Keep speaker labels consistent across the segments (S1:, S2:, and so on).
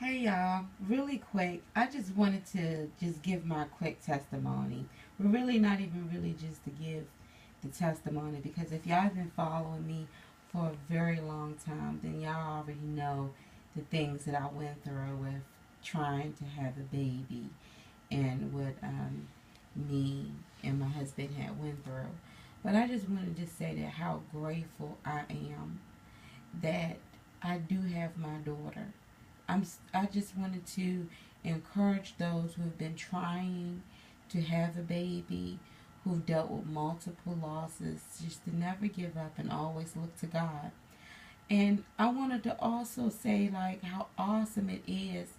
S1: Hey y'all, really quick. I just wanted to just give my quick testimony. We're really not even really just to give the testimony because if y'all have been following me for a very long time, then y'all already know the things that I went through with trying to have a baby and what me and my husband had went through. But I just wanted to say that how grateful I am that I do have my daughter. I just wanted to encourage those who have been trying to have a baby, who've dealt with multiple losses, just to never give up and always look to God. And I wanted to also say like how awesome it is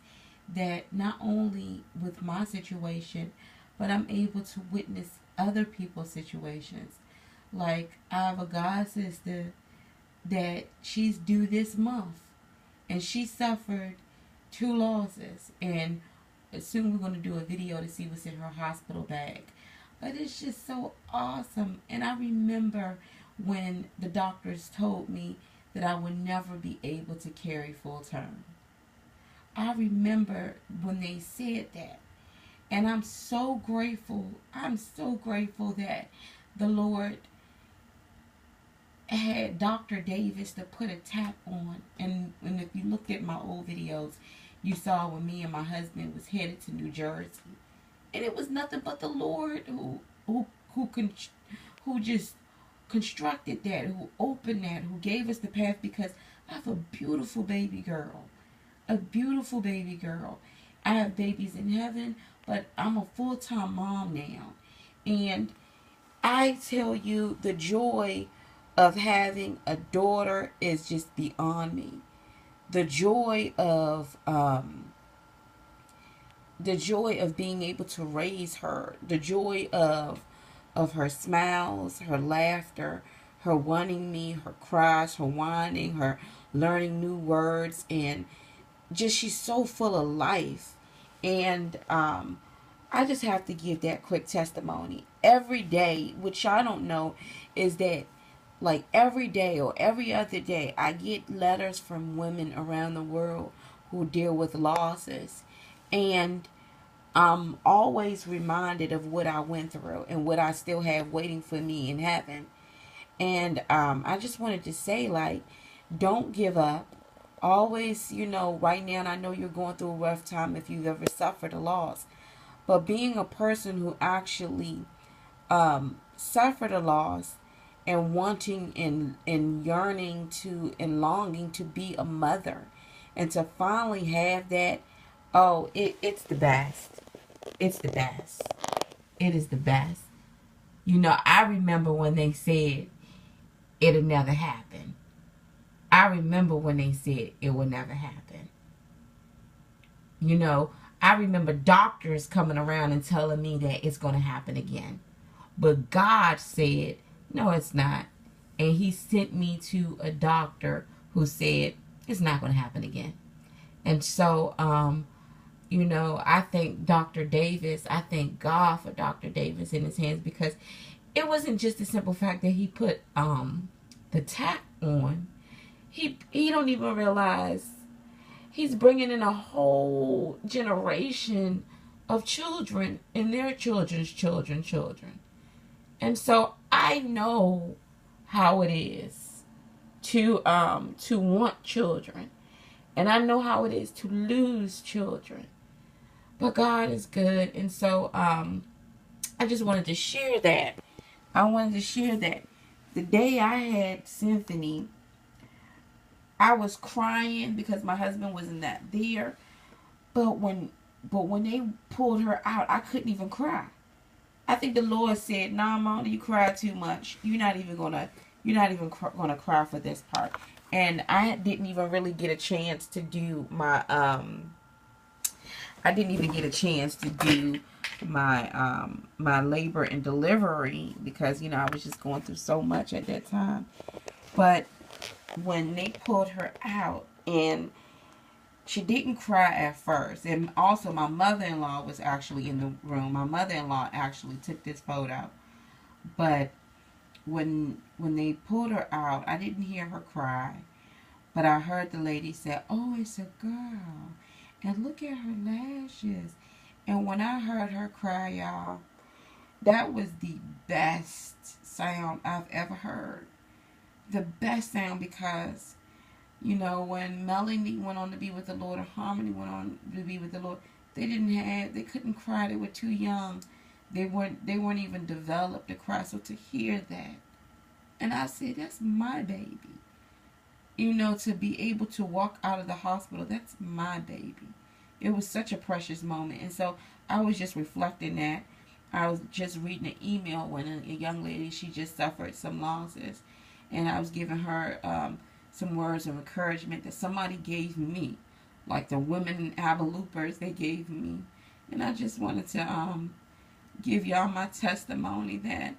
S1: that not only with my situation, but I'm able to witness other people's situations. Like I have a god sister that she's due this month and she suffered two losses, and soon we're going to do a video to see what's in her hospital bag. But it's just so awesome. And I remember when the doctors told me that I would never be able to carry full term. I remember when they said that. And I'm so grateful. I'm so grateful that the Lord had Dr. Davis to put a tap on. And if you look at my old videos, you saw when me and my husband was headed to New Jersey. And it was nothing but the Lord who con- who just constructed that, who opened that, who gave us the path because I have a beautiful baby girl. A beautiful baby girl. I have babies in heaven, but I'm a full-time mom now. And I tell you, the joy of having a daughter is just beyond me. The joy of being able to raise her, the joy of her smiles, her laughter, her wanting me, her cries, her whining, her learning new words, and just she's so full of life. And I just have to give that quick testimony. Every day, which y'all don't know, is that like every day or every other day, I get letters from women around the world who deal with losses. And I'm always reminded of what I went through and what I still have waiting for me in heaven. And I just wanted to say, like, don't give up. Always, right now, and I know you're going through a rough time if you've ever suffered a loss, but being a person who actually suffered a loss and wanting and yearning to and longing to be a mother and to finally have that, oh, it's the best. It's the best. It is the best. I remember when they said it'll never happen. I remember when they said it will never happen. You know, I remember doctors coming around and telling me that it's going to happen again. But God said, no, it's not. And He sent me to a doctor who said, it's not going to happen again. And so, I thank Dr. Davis. I thank God for Dr. Davis in His hands because it wasn't just the simple fact that He put the tap on. He don't even realize He's bringing in a whole generation of children and their children's children. And so I know how it is to want children. And I know how it is to lose children. But God is good. And so I just wanted to share that. I wanted to share that. The day I had Symphony, I was crying because my husband wasn't that there. But when they pulled her out, I couldn't even cry. I think the Lord said, "Nah, Mona, you cry too much. You're not even gonna cry for this part." And I didn't even really get a chance to do my I didn't even get a chance to do my labor and delivery because I was just going through so much at that time. But when they pulled her out and she didn't cry at first, and also my mother-in-law was actually in the room. My mother-in-law actually took this photo, but when they pulled her out, I didn't hear her cry, but I heard the lady say, "Oh, it's a girl," And look at her lashes. And when I heard her cry, y'all, that was the best sound I've ever heard. The best sound, because when Melanie went on to be with the Lord, or Harmony went on to be with the Lord, they couldn't cry. They were too young. They weren't even developed to cry. So to hear that, and I said, that's my baby. To be able to walk out of the hospital, that's my baby. It was such a precious moment. And so I was just reflecting that. I was just reading an email when a young lady, she just suffered some losses. And I was giving her some words of encouragement that somebody gave me. Like the women in Avalupers, they gave me. And I just wanted to give y'all my testimony that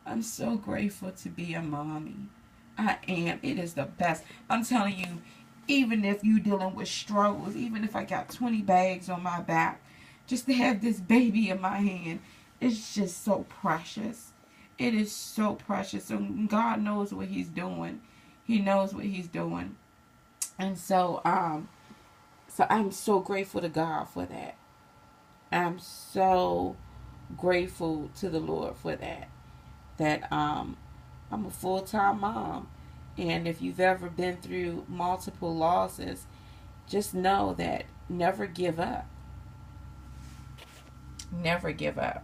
S1: I'm so grateful to be a mommy. I am. It is the best. I'm telling you, even if you dealing with struggles, even if I got 20 bags on my back, just to have this baby in my hand, it's just so precious. It is so precious. And God knows what He's doing. He knows what He's doing. And so I'm so grateful to God for that. I'm so grateful to the Lord for that. That I'm a full-time mom. And if you've ever been through multiple losses, just know that never give up. Never give up.